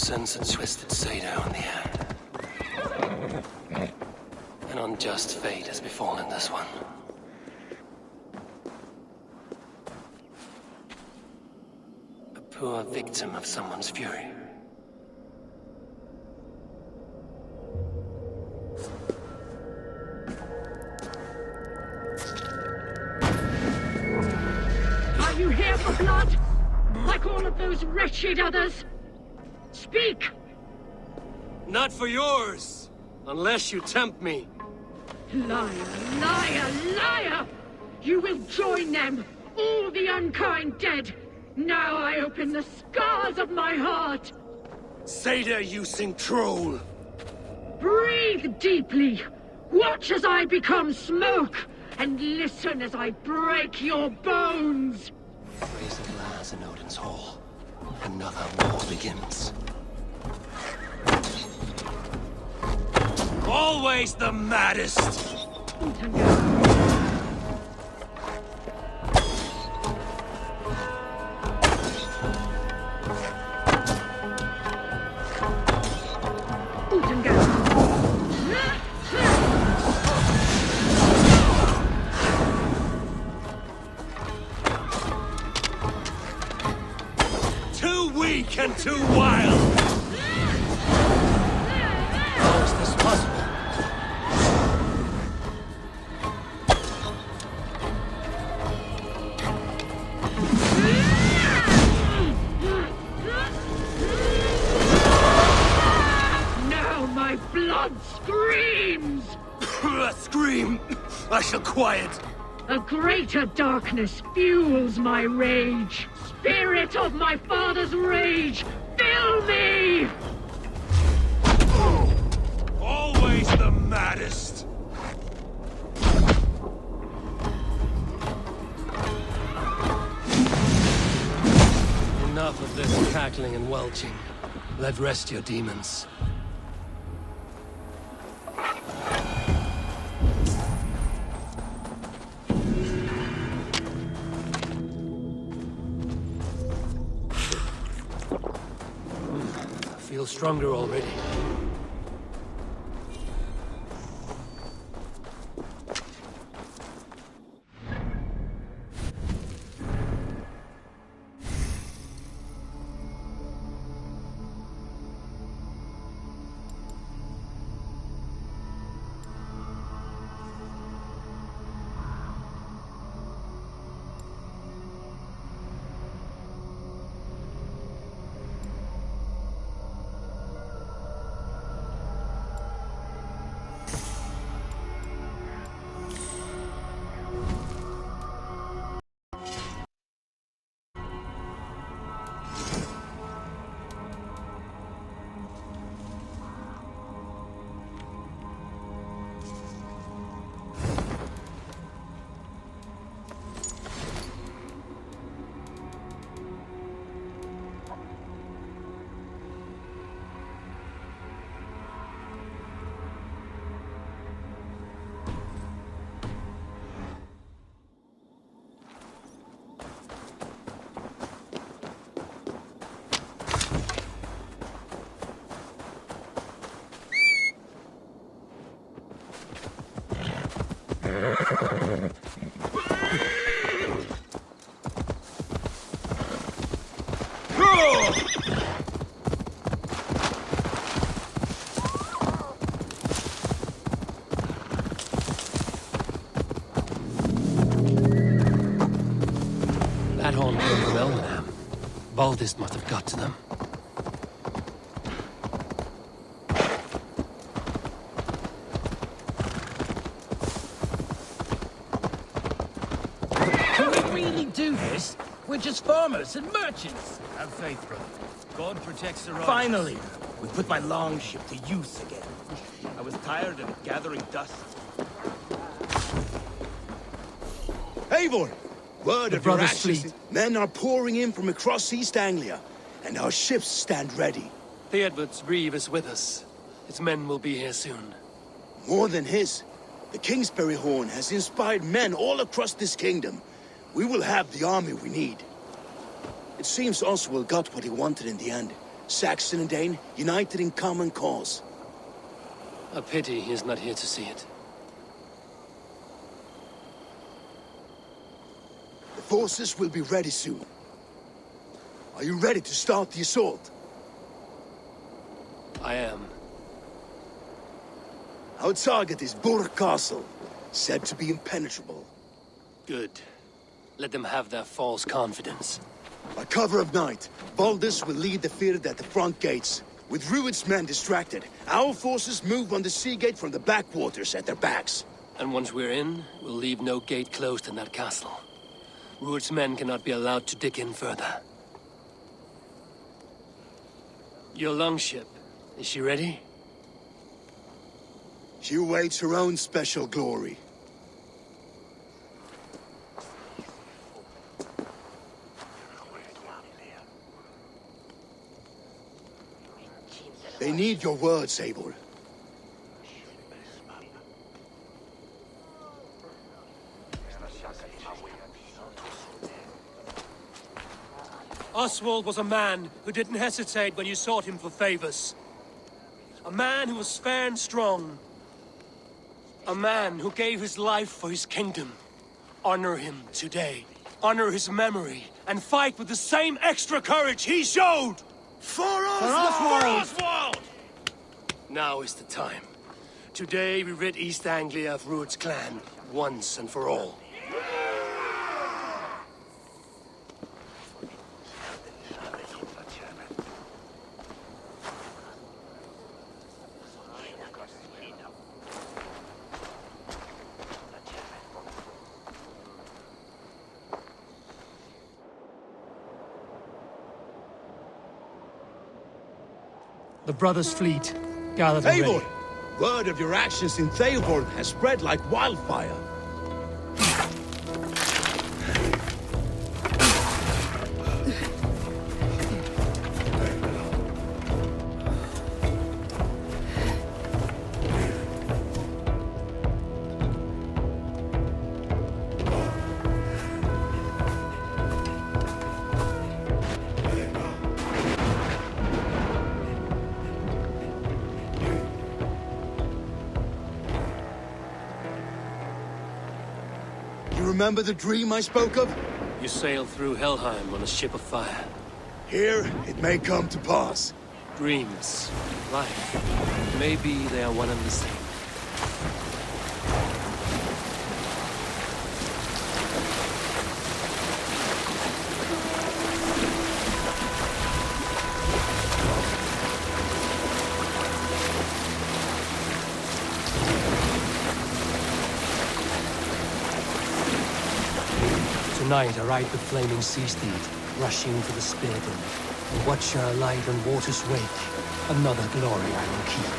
sends a twisted Sado in the air. An unjust fate has befallen this one. A poor victim of someone's fury. Are you here for blood? Like all of those wretched others? Speak! Not for yours, unless you tempt me. Liar, liar, liar! You will join them, all the unkind dead. Now I open the scars of my heart. Sado-using troll! Breathe deeply. Watch as I become smoke, and listen as I break your bones. Raise the glass in Odin's hall. Another war begins. Always the maddest! Too weak and too wild! How is this possible? Now my blood screams! Scream! I shall quiet. A greater darkness fuels my rage. Spirit of my father's rage, fill me! Always the maddest! Enough of this cackling and welching. Let rest your demons. I feel stronger already. That horn came from Elmenham. Baldist must have got to them. Can we really do this? We're just farmers and merchants. Have faith, brother. God protects the right. Finally, we put my longship to use again. I was tired of gathering dust. Eivor! Word of your brother's actions. fleet. Men are pouring in from across East Anglia, and our ships stand ready. The Edward's Reeve is with us. His men will be here soon. More than his. The Kingsbury Horn has inspired men all across this kingdom. We will have the army we need. It seems Oswald got what he wanted in the end. Saxon and Dane, united in common cause. A pity he is not here to see it. The forces will be ready soon. Are you ready to start the assault? I am. Our target is Burg Castle, said to be impenetrable. Good. Let them have their false confidence. By cover of night, Baldus will lead the field at the front gates. With Rued's men distracted, our forces move on the sea gate from the backwaters at their backs. And once we're in, we'll leave no gate closed in that castle. Rued's men cannot be allowed to dig in further. Your longship, is she ready? She awaits her own special glory. They need your words, Eivor. Oswald was a man who didn't hesitate when you sought him for favors. A man who was fair and strong. A man who gave his life for his kingdom. Honor him today. Honor his memory. And fight with the same extra courage he showed! For Oswald! Now is the time. Today we rid East Anglia of Rued's clan, once and for all. The brothers' fleet gathered already. Eivor! Word of your actions in Theoborg has spread like wildfire. Remember the dream I spoke of? You sailed through Helheim on a ship of fire. Here, it may come to pass. Dreams, life, maybe they are one and the same. Tonight I ride the flaming sea steed, rushing for the spear den, and watch her alight on water's wake. Another glory I will keep.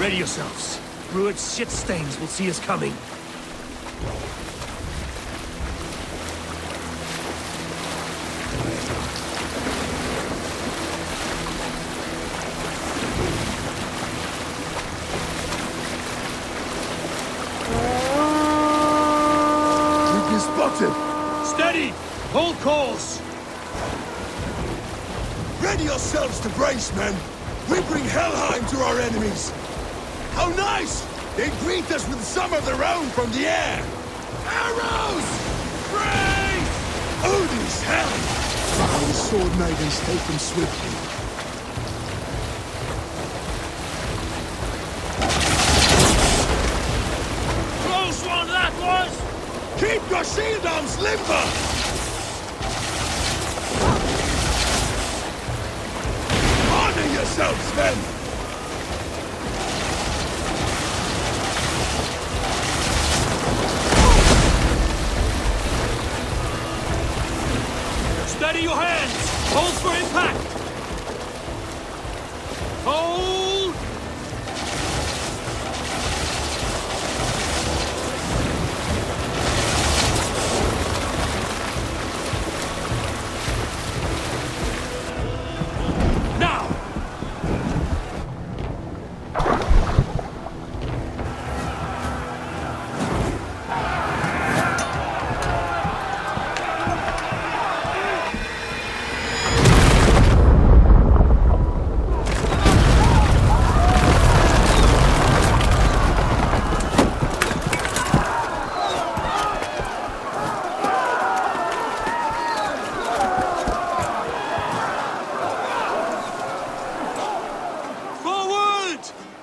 Ready yourselves. Rued's shit stains will see us coming. Steady! Hold course! Ready yourselves to brace, men! We bring Helheim to our enemies! How nice! They greet us with some of their own from the air! Arrows! Brace! Odin's helm! Our sword maidens take them swiftly. Close one that was! Keep your shield arms limber! Honor yourselves, men! Steady your hands! Hold for impact! Hold!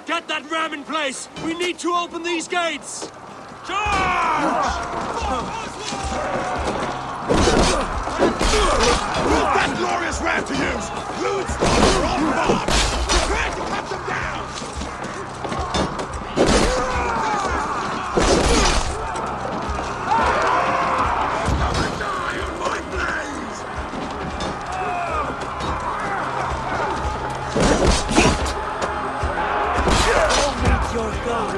Get that ram in place! We need to open these gates! Charge! Use that glorious ram to use! Loot stopper on board! Prepare to cut them down! Come and die on my blaze! Don't meet your god.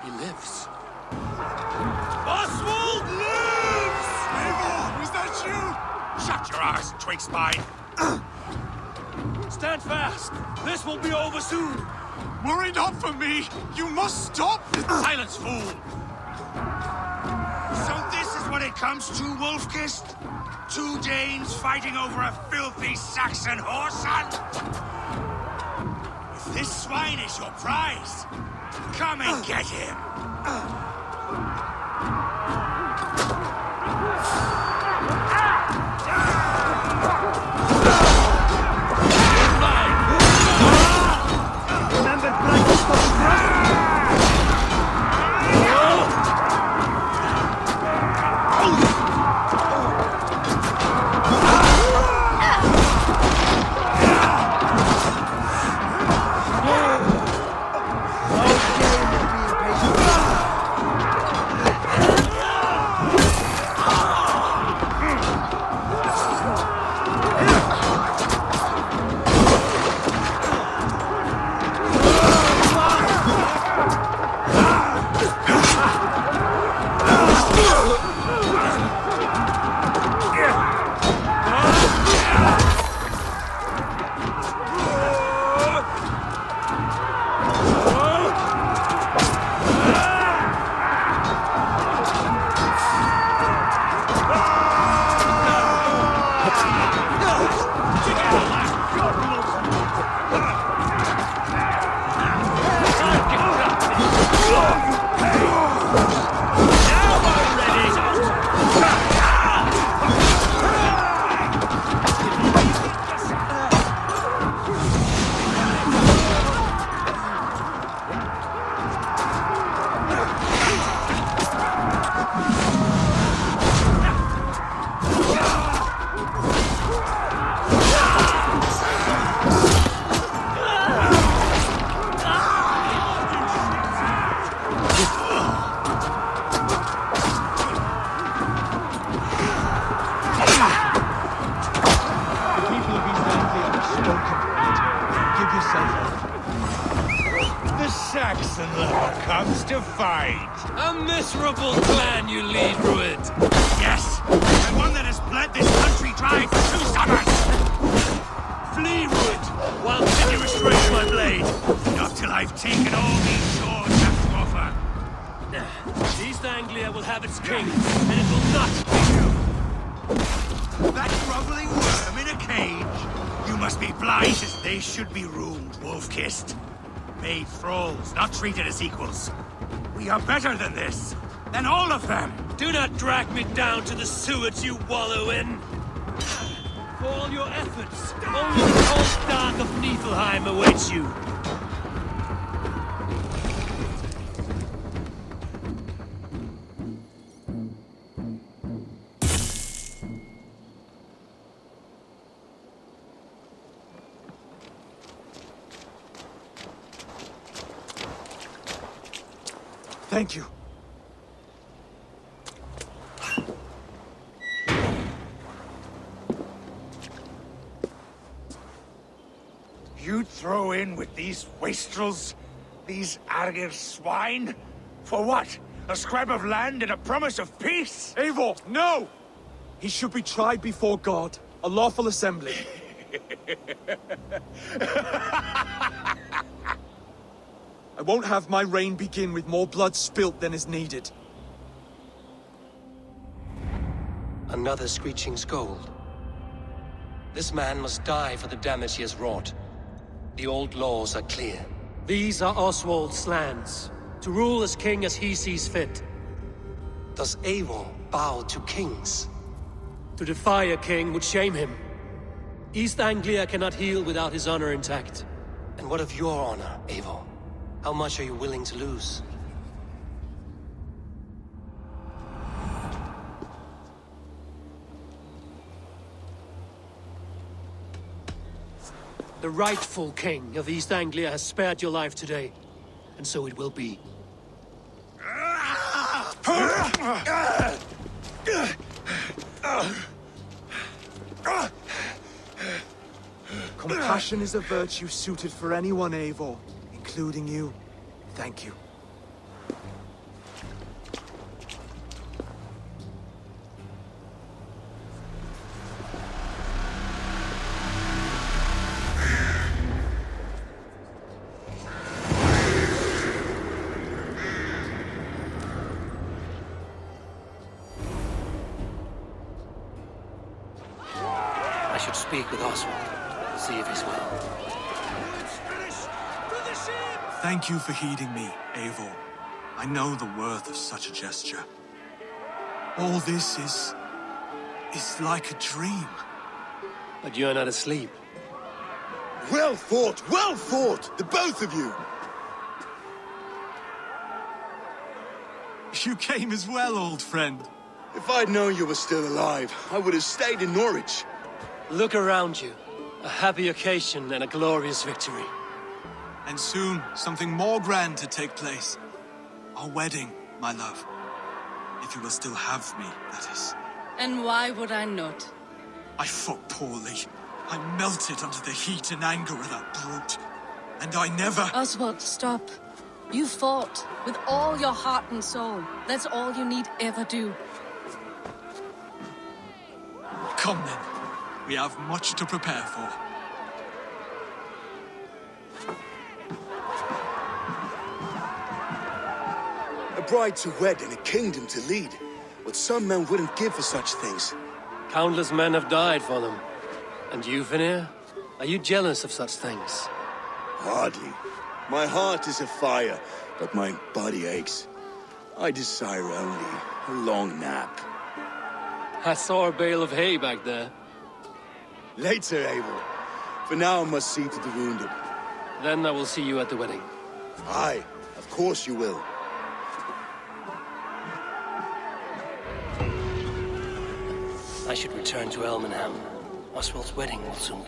He lives. Oswald lives! Eivor, is that you? Shut your arse, twig spine! Stand fast! This will be over soon! Worry not for me! You must stop! Silence, fool! So this is what it comes to, Wolfkist? 2 Danes fighting over a filthy Saxon whoreson? If this swine is your prize, come and get him! Saxon lover comes to fight. A miserable clan you lead, Druid! Yes! And one that has bled this country dry for 2 summers! Flee, Druid, while can you restrain my blade? Not till I've taken all these shores have to offer. East Anglia will have its king, and it will not be you! That groveling worm in a cage? You must be blind as they should be ruled, Wolf-kissed. Made thralls, not treated as equals. We are better than this. Than all of them. Do not drag me down to the sewage you wallow in. For all your efforts, only the cold dark of Niflheim awaits you. Thank you. You throw in with these wastrels? These Argir swine? For what? A scrap of land and a promise of peace? Eivor, no! He should be tried before God, a lawful assembly. I won't have my reign begin with more blood spilt than is needed. Another screeching scold. This man must die for the damage he has wrought. The old laws are clear. These are Oswald's lands, to rule as king as he sees fit. Does Eivor bow to kings? To defy a king would shame him. East Anglia cannot heal without his honor intact. And what of your honor, Eivor? How much are you willing to lose? The rightful king of East Anglia has spared your life today, and so it will be. Compassion is a virtue suited for anyone, Eivor, including you. Thank you. should speak with Oswald. See if he's well. Thank you for heeding me, Eivor. I know the worth of such a gesture. All this is like a dream. But you're not asleep. Well fought, the both of you! You came as well, old friend. If I'd known you were still alive, I would have stayed in Norwich. Look around you. A happy occasion and a glorious victory. And soon, something more grand to take place. Our wedding, my love. If you will still have me, that is. And why would I not? I fought poorly. I melted under the heat and anger of that brute. And I never... Oswald, stop. You fought with all your heart and soul. That's all you need ever do. Come then. We have much to prepare for. A bride to wed and a kingdom to lead. What some men wouldn't give for such things. Countless men have died for them. And you, Vanir? Are you jealous of such things? Hardly. My heart is afire, but my body aches. I desire only a long nap. I saw a bale of hay back there. Later, Eivor. For now, I must see to the wounded. Then I will see you at the wedding. Aye, of course you will. I should return to Elmenham. Oswald's wedding will soon.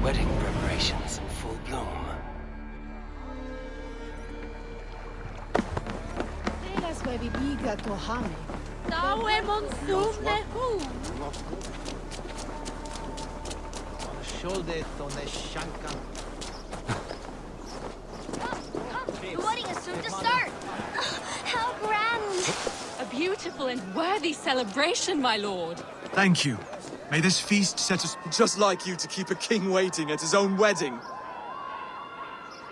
Wedding preparations in full bloom. The wedding is soon to start! How grand! A beautiful and worthy celebration, my lord. Thank you. May this feast set us just like you to keep a king waiting at his own wedding.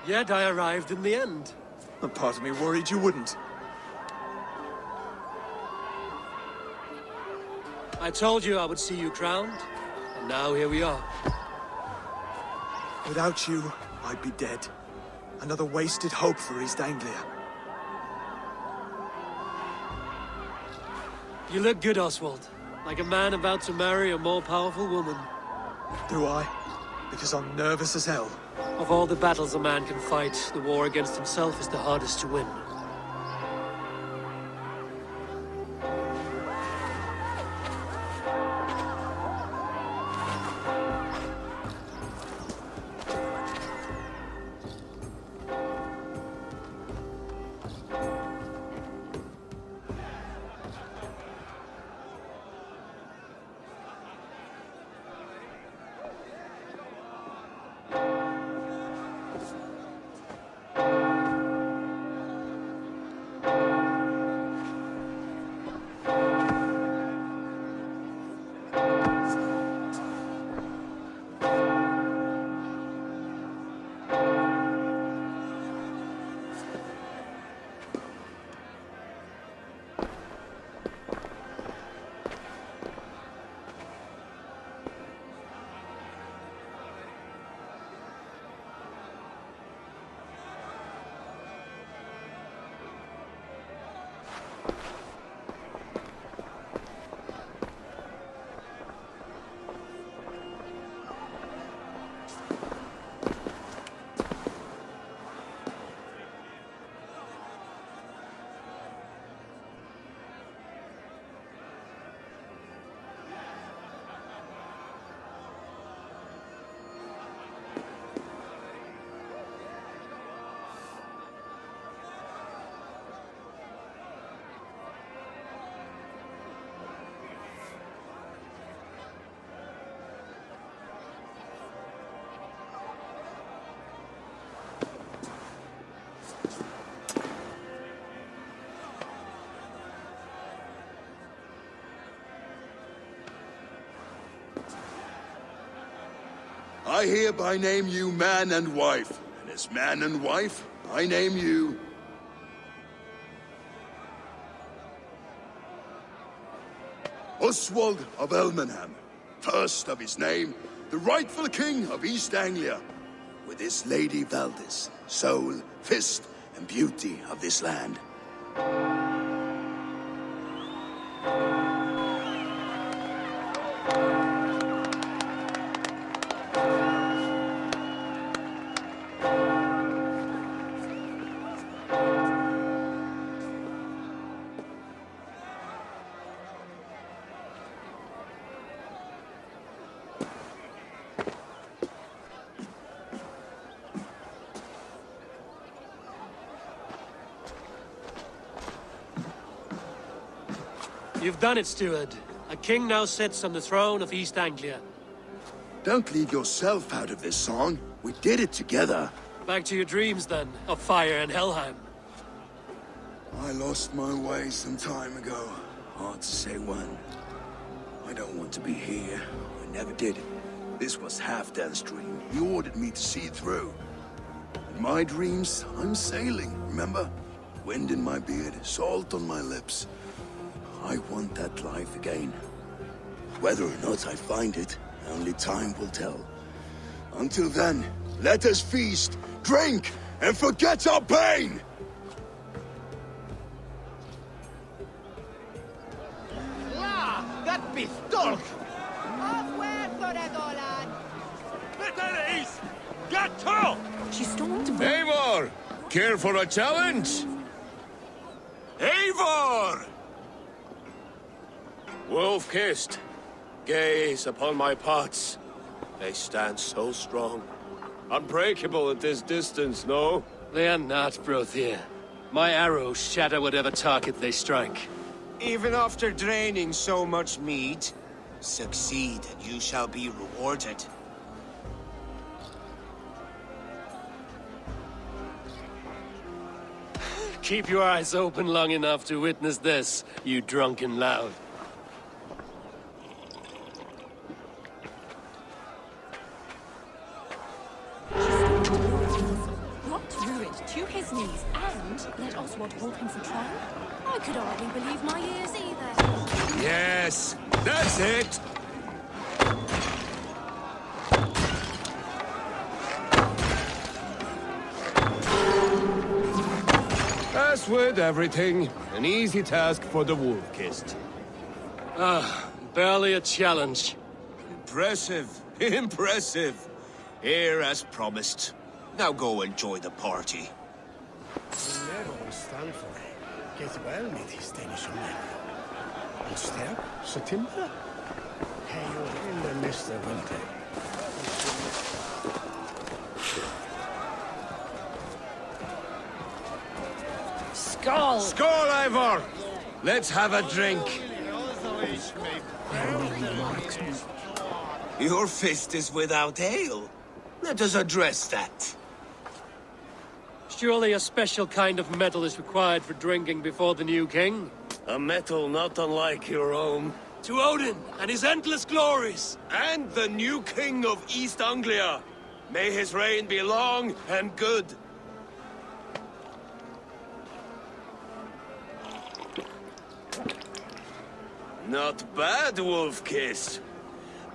Yet I arrived in the end. A part of me worried you wouldn't. I told you I would see you crowned, and now here we are. Without you, I'd be dead. Another wasted hope for East Anglia. You look good, Oswald. Like a man about to marry a more powerful woman. Do I? Because I'm nervous as hell. Of all the battles a man can fight, the war against himself is the hardest to win. I hereby name you man and wife, and as man and wife, I name you... Oswald of Elmenham, first of his name, the rightful king of East Anglia, with his lady Valdis, soul, fist, and beauty of this land. You've done it, steward. A king now sits on the throne of East Anglia. Don't leave yourself out of this song. We did it together. Back to your dreams, then, of fire and Helheim. I lost my way some time ago. Hard to say when. I don't want to be here. I never did. This was Halfdan's dream. He ordered me to see it through. In my dreams, I'm sailing, remember? Wind in my beard, salt on my lips. I want that life again. Whether or not I find it, only time will tell. Until then, let us feast, drink, and forget our pain! That pistol! She stormed. Eivor! Care for a challenge? Eivor! Wolf-kissed, gaze upon my pots. They stand so strong. Unbreakable at this distance, no? They are not, Brothier. My arrows shatter whatever target they strike. Even after draining so much meat, succeed and you shall be rewarded. keep your eyes open long enough to witness this, you drunken lout. Brought Ruin to his knees and let Oswald hold him for trial? I could hardly believe my ears either. Yes, that's it! As with everything, an easy task for the Wolf-Kissed. Barely a challenge. Impressive, impressive. Here as promised. Now go enjoy the party. Get well med historien och stärk så Templar. Hej och in the nästa vinter. Skull! Skål, Eivor! Let's have a drink. Your fist is without ale. Let us address that. Surely a special kind of metal is required for drinking before the new king? A metal not unlike your own. To Odin and his endless glories! And the new king of East Anglia. May his reign be long and good. Not bad, Wolf-Kissed.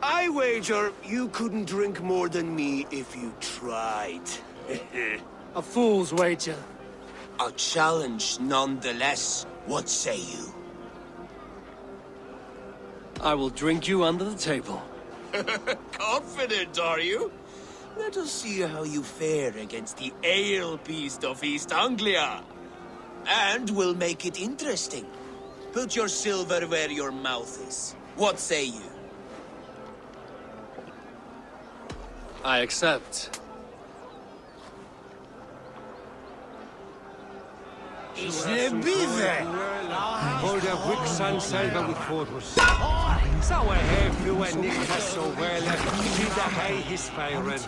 I wager you couldn't drink more than me if you tried. A fool's wager. A challenge nonetheless. What say you? I will drink you under the table. Confident, are you? Let us see how you fare against the ale beast of East Anglia. And we'll make it interesting. Put your silver where your mouth is. What say you? I accept. Hold up Wix and Silver with Fortress. So I have you and Nick has so well. See the high his fire and...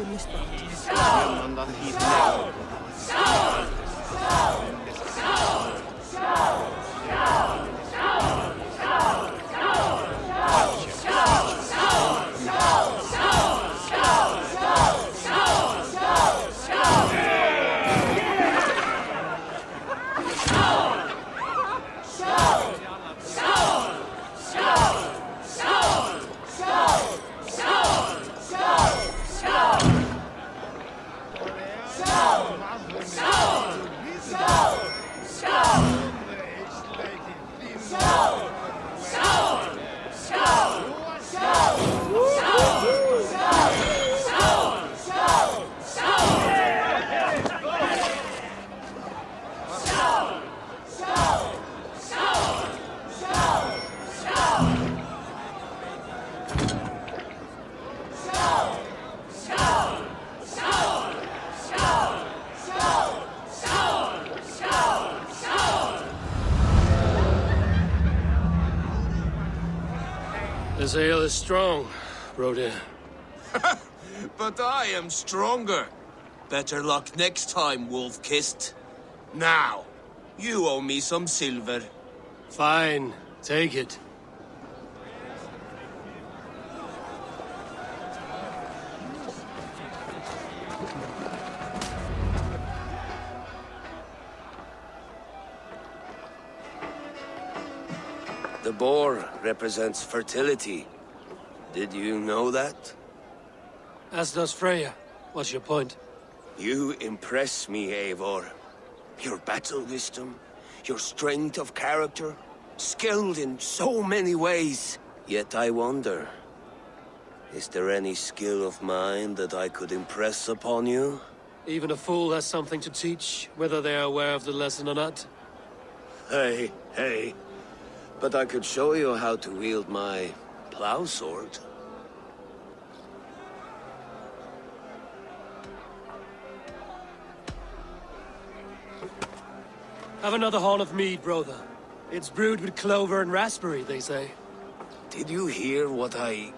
This ale is strong, Rodin. But I am stronger. Better luck next time, Wolf-Kissed. Now, you owe me some silver. Fine, take it. The boar represents fertility. Did you know that? As does Freya. What's your point? You impress me, Eivor. Your battle wisdom, your strength of character, skilled in so many ways. Yet I wonder, is there any skill of mine that I could impress upon you? Even a fool has something to teach, whether they are aware of the lesson or not. Hey, hey. But I could show you how to wield my plow sword. Have another horn of mead, brother. It's brewed with clover and raspberry, they say. Did you hear what I...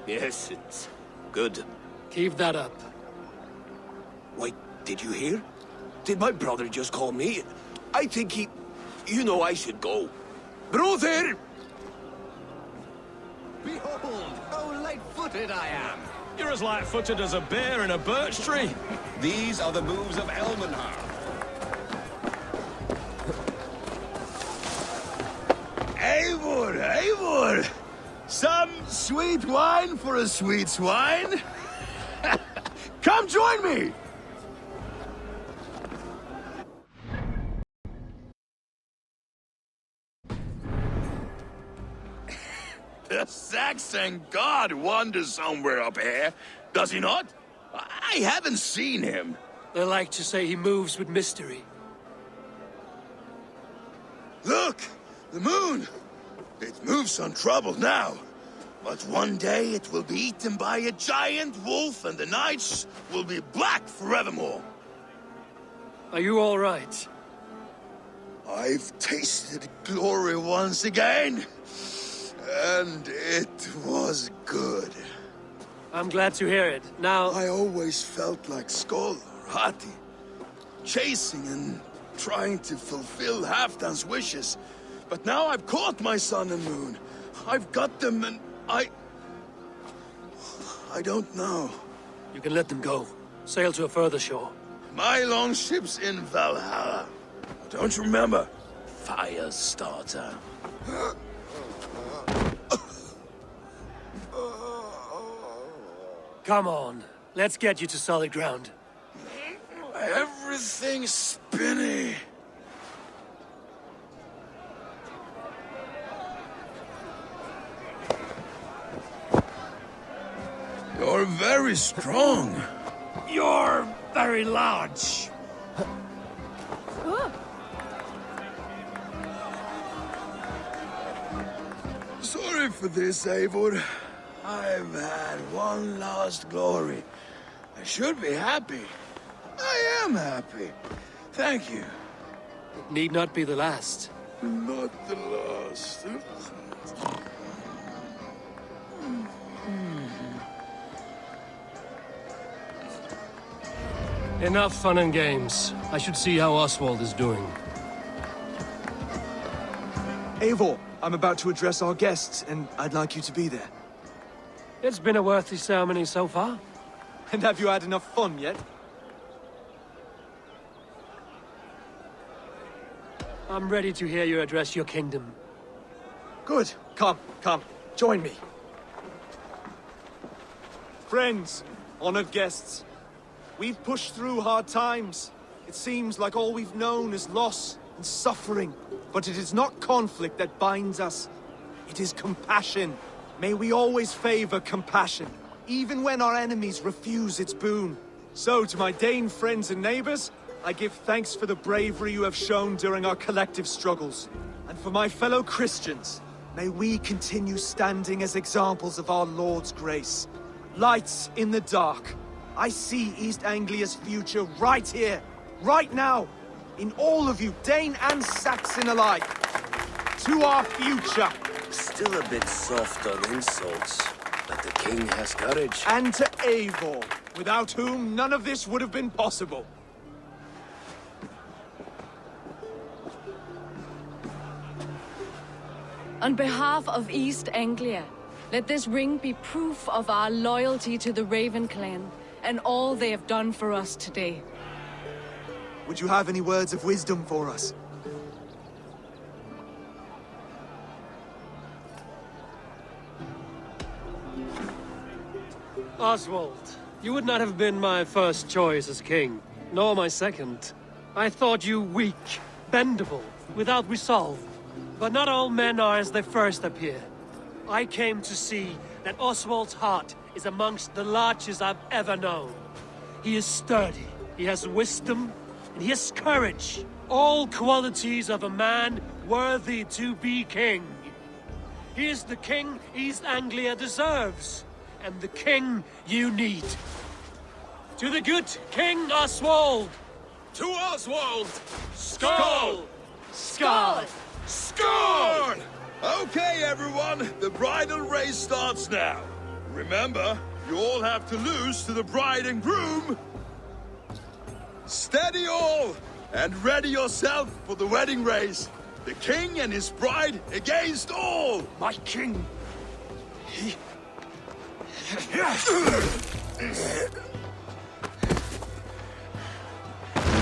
Yes, it's good. Keep that up. Wait, did you hear? Did my brother just call me? I think he... You know I should go. Brother! Behold, how light-footed I am! You're as light-footed as a bear in a birch tree. These are the moves of Elmenhar. Eivor! Some sweet wine for a sweet swine? Come join me! The Saxon god wanders somewhere up here, does he not? I haven't seen him. They like to say he moves with mystery. Look! The moon! It moves untroubled now. But one day it will be eaten by a giant wolf and the nights will be black forevermore. Are you all right? I've tasted glory once again. And it was good. I'm glad to hear it. Now... I always felt like Skoll or Hati. Chasing and trying to fulfill Halfdan's wishes. But now I've caught my sun and moon. I've got them and I don't know. You can let them go. Sail to a further shore. My longship's in Valhalla. Don't you remember? Fire starter. Come on. Let's get you to solid ground. Everything's spinny. You're very strong. You're very large. Sorry for this, Eivor. I've had one last glory. I should be happy. I am happy. Thank you. It need not be the last. Not the last. Enough fun and games. I should see how Oswald is doing. Eivor, I'm about to address our guests, and I'd like you to be there. It's been a worthy ceremony so far. And have you had enough fun yet? I'm ready to hear you address your kingdom. Good. Come. Join me. Friends, honored guests, we've pushed through hard times. It seems like all we've known is loss and suffering. But it is not conflict that binds us. It is compassion. May we always favor compassion, even when our enemies refuse its boon. So, to my Dane friends and neighbors, I give thanks for the bravery you have shown during our collective struggles. And for my fellow Christians, may we continue standing as examples of our Lord's grace. Lights in the dark. I see East Anglia's future right here, right now, in all of you, Dane and Saxon alike. To our future. Still a bit soft on insults, but the king has courage. And to Eivor, without whom none of this would have been possible. On behalf of East Anglia, let this ring be proof of our loyalty to the Raven clan and all they have done for us today. Would you have any words of wisdom for us? Oswald, you would not have been my first choice as king, nor my second. I thought you weak, bendable, without resolve. But not all men are as they first appear. I came to see that Oswald's heart is amongst the largest I've ever known. He is sturdy, he has wisdom, and he has courage. All qualities of a man worthy to be king. He is the king East Anglia deserves, and the king you need. To the good King Oswald! To Oswald! Skull! Skull! Score! Okay, everyone, the bridal race starts now. Remember, you all have to lose to the bride and groom. Steady all! And ready yourself for the wedding race. The king and his bride against all! My king! He...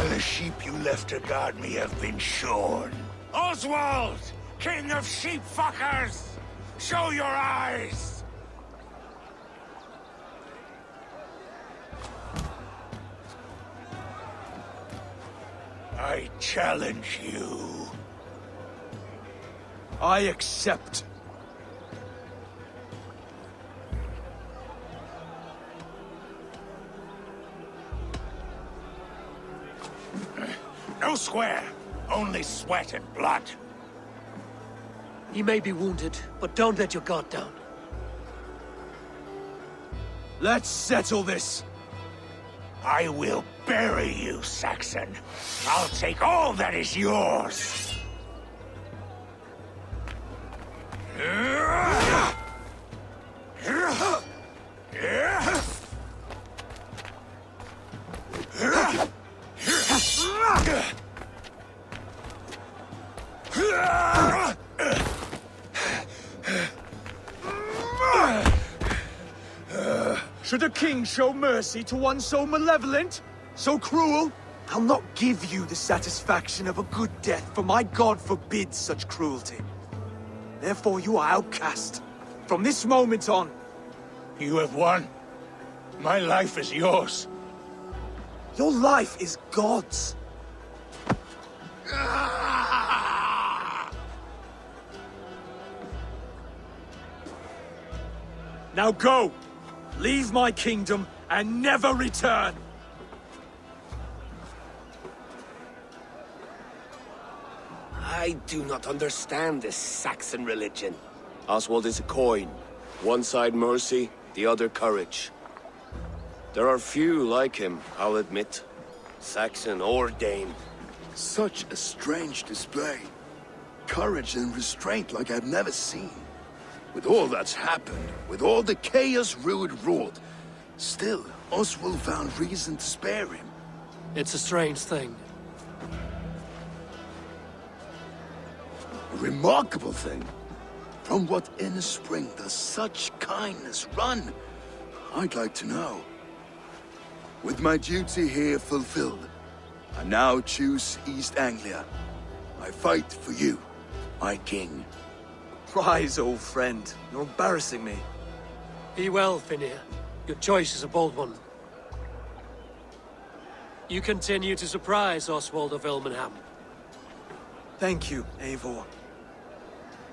The sheep you left to guard me have been shorn. Oswald! King of sheep fuckers! Show your eyes! I challenge you. I accept. No square, only sweat and blood. He may be wounded, but don't let your guard down. Let's settle this. I will bury you, Saxon. I'll take all that is yours. Should a king show mercy to one so malevolent? So cruel? I'll not give you the satisfaction of a good death, for my god forbids such cruelty. Therefore you are outcast. From this moment on. You have won. My life is yours. Your life is God's. Now go! Leave my kingdom and never return! I do not understand this Saxon religion. Oswald is a coin. One side mercy, the other courage. There are few like him, I'll admit. Saxon or Dane. Such a strange display. Courage and restraint like I've never seen. With all that's happened, with all the chaos Rued wrought, still, Oswald found reason to spare him. It's a strange thing. A remarkable thing. From what inner spring does such kindness run? I'd like to know. With my duty here fulfilled, I now choose East Anglia. I fight for you, my king. Rise, old friend. You're embarrassing me. Be well, Finnir. Your choice is a bold one. You continue to surprise Oswald of Ilmenham. Thank you, Eivor.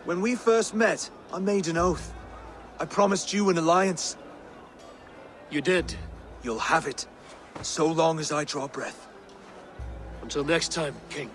When we first met, I made an oath. I promised you an alliance. You did. You'll have it, so long as I draw breath. Until next time, King.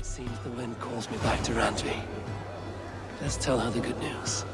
Seems the wind calls me back to Randvi. Let's tell her the good news.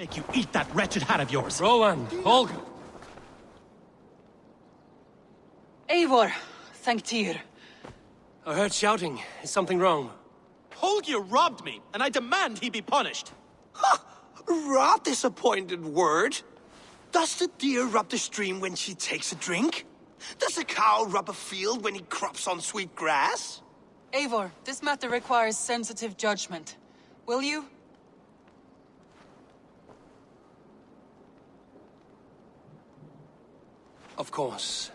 make you eat that wretched hat of yours. Rowan, Holger. Eivor, thank Tyr. I heard shouting. Is something wrong? Holger robbed me, and I demand he be punished. Ha! Raw disappointed word. Does the deer rub the stream when she takes a drink? Does a cow rub a field when he crops on sweet grass? Eivor, this matter requires sensitive judgment. Will you? Of course.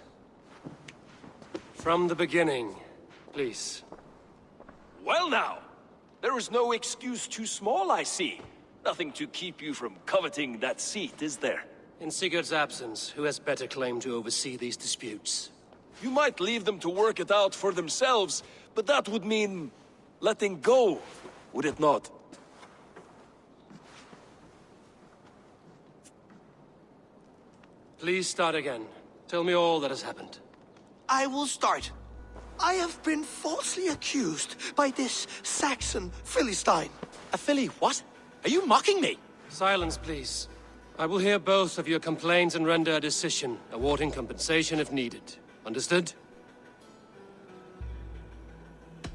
From the beginning, please. Well now, there is no excuse too small, I see. Nothing to keep you from coveting that seat, is there? In Sigurd's absence, who has better claim to oversee these disputes? You might leave them to work it out for themselves, but that would mean letting go, would it not? Please start again. Tell me all that has happened. I will start. I have been falsely accused by this Saxon Philistine. A Philly what? Are you mocking me? Silence, please. I will hear both of your complaints and render a decision, awarding compensation if needed. Understood?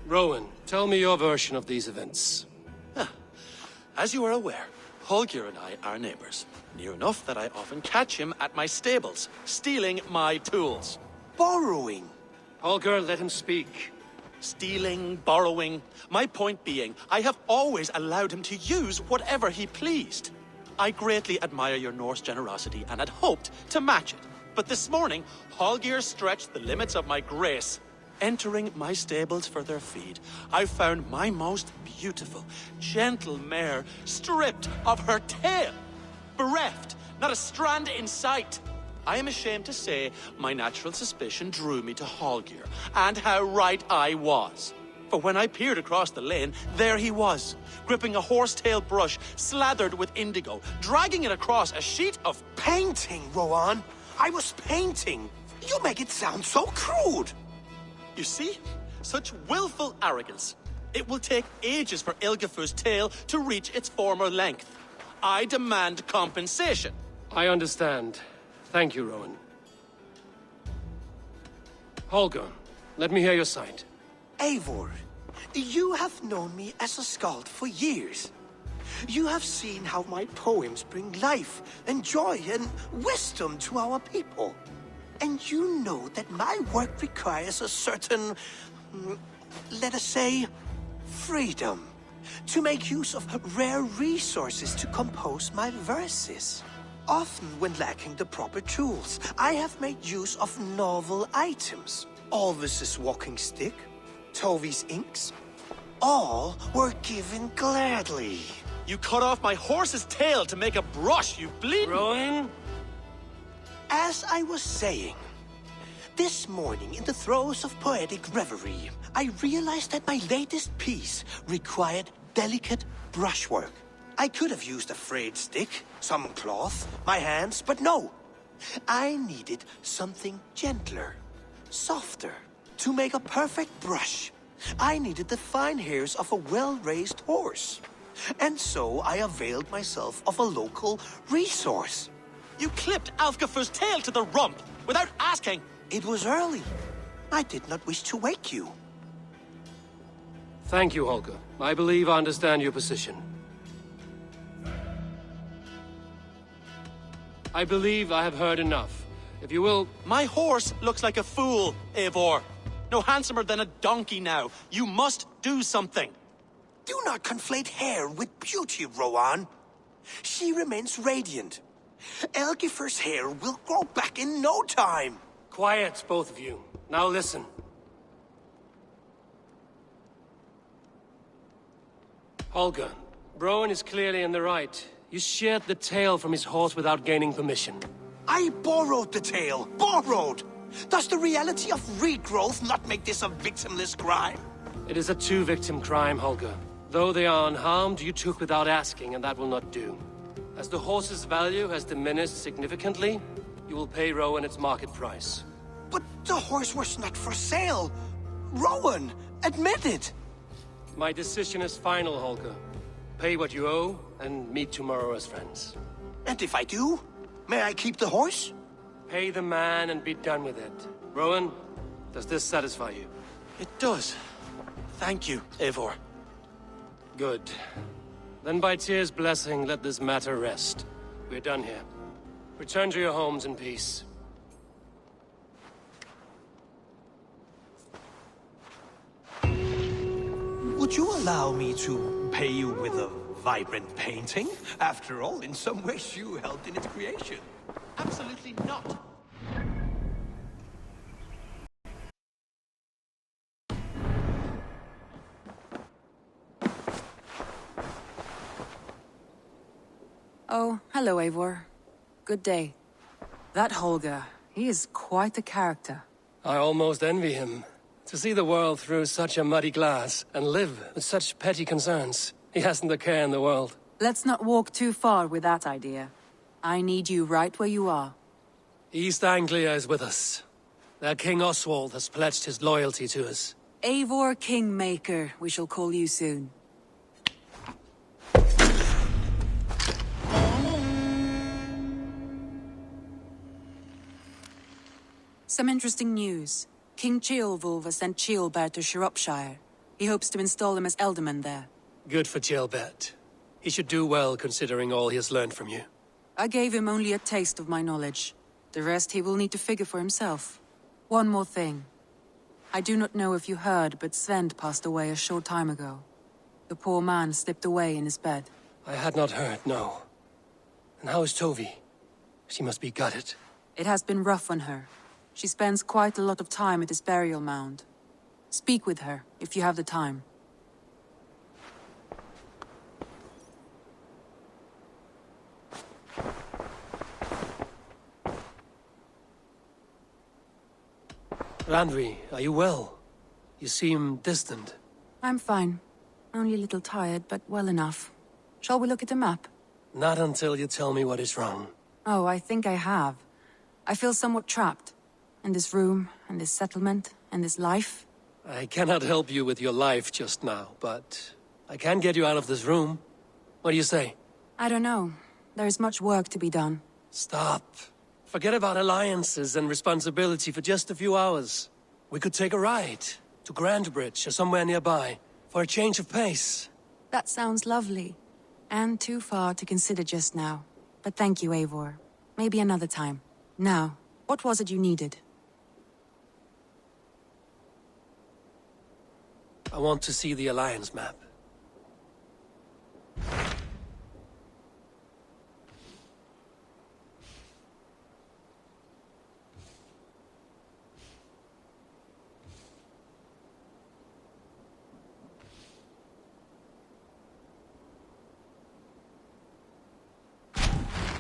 Rowan, tell me your version of these events. As you are aware, Holger and I are neighbors. Near enough that I often catch him at my stables, stealing my tools. Borrowing. Holger, let him speak. Stealing, borrowing. My point being, I have always allowed him to use whatever he pleased. I greatly admire your Norse generosity and had hoped to match it. But this morning, Holger stretched the limits of my grace. Entering my stables for their feed, I found my most beautiful, gentle mare stripped of her tail. Bereft, not a strand in sight. I am ashamed to say my natural suspicion drew me to Holger, and how right I was. For when I peered across the lane, there he was, gripping a horsetail brush slathered with indigo, dragging it across a sheet of painting, Rowan. I was painting. You make it sound so crude. You see? Such willful arrogance. It will take ages for Ilgafur's tail to reach its former length. I demand compensation. I understand. Thank you, Rowan. Holger, let me hear your side. Eivor, you have known me as a skald for years. You have seen how my poems bring life and joy and wisdom to our people. And you know that my work requires a certain, let us say, freedom to make use of rare resources to compose my verses. Often when lacking the proper tools, I have made use of novel items. Alvis's walking stick, Tovi's inks, all were given gladly. You cut off my horse's tail to make a brush, you bleed. Rowan? As I was saying, this morning in the throes of poetic reverie, I realized that my latest piece required delicate brushwork. I could have used a frayed stick, some cloth, my hands, but no. I needed something gentler, softer. To make a perfect brush, I needed the fine hairs of a well-raised horse. And so I availed myself of a local resource. You clipped Alfgafur's tail to the rump without asking. It was early. I did not wish to wake you. Thank you, Holger. I believe I understand your position. I believe I have heard enough. If you will... My horse looks like a fool, Eivor. No handsomer than a donkey now. You must do something. Do not conflate hair with beauty, Rowan. She remains radiant. Elgifur's hair will grow back in no time. Quiet, both of you. Now listen. Holger, Rowan is clearly in the right. You sheared the tail from his horse without gaining permission. I borrowed the tail. Borrowed! Does the reality of regrowth not make this a victimless crime? It is a two-victim crime, Holger. Though they are unharmed, you took without asking, and that will not do. As the horse's value has diminished significantly, you will pay Rowan its market price. But the horse was not for sale. Rowan, admit it. My decision is final, Holger. Pay what you owe, and meet tomorrow as friends. And if I do, may I keep the horse? Pay the man and be done with it. Rowan, does this satisfy you? It does. Thank you, Eivor. Good. Then by Tyr's blessing, let this matter rest. We're done here. Return to your homes in peace. Would you allow me to pay you with a vibrant painting? After all, in some ways you helped in its creation. Absolutely not. Oh, hello, Eivor. Good day. That Holger, he is quite a character. I almost envy him. To see the world through such a muddy glass, and live with such petty concerns. He hasn't a care in the world. Let's not walk too far with that idea. I need you right where you are. East Anglia is with us. Their King Oswald has pledged his loyalty to us. Eivor Kingmaker, we shall call you soon. Some interesting news. King Ceolwulf has sent Ceolbert to Shropshire. He hopes to install him as Ealdorman there. Good for Ceolbert. He should do well considering all he has learned from you. I gave him only a taste of my knowledge. The rest he will need to figure for himself. One more thing. I do not know if you heard, but Svend passed away a short time ago. The poor man slipped away in his bed. I had not heard, no. And how is Tovi? She must be gutted. It has been rough on her. She spends quite a lot of time at his burial mound. Speak with her, if you have the time. Randvi, are you well? You seem distant. I'm fine. Only a little tired, but well enough. Shall we look at the map? Not until you tell me what is wrong. Oh, I think I have. I feel somewhat trapped. In this room, and this settlement, and this life. I cannot help you with your life just now, but I can get you out of this room. What do you say? I don't know. There is much work to be done. Stop. Forget about alliances and responsibility for just a few hours. We could take a ride to Grandbridge or somewhere nearby for a change of pace. That sounds lovely. And too far to consider just now. But thank you, Eivor. Maybe another time. Now, what was it you needed? I want to see the Alliance map.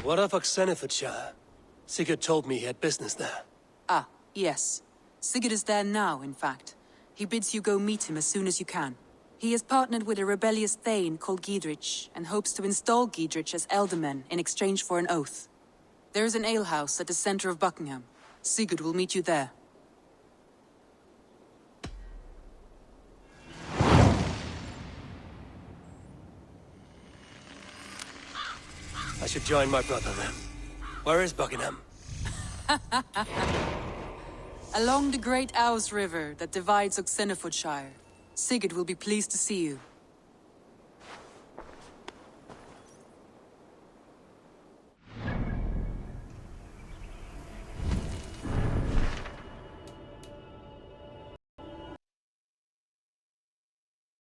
What of Oxenfordshire? Sigurd told me he had business there. Ah, yes. Sigurd is there now, in fact. He bids you go meet him as soon as you can. He has partnered with a rebellious thane called Giedrich, and hopes to install Giedrich as Ealdorman in exchange for an oath. There is an alehouse at the center of Buckingham. Sigurd will meet you there. I should join my brother then. Where is Buckingham? Along the great Ouse River that divides Oxenfordshire. Sigurd will be pleased to see you.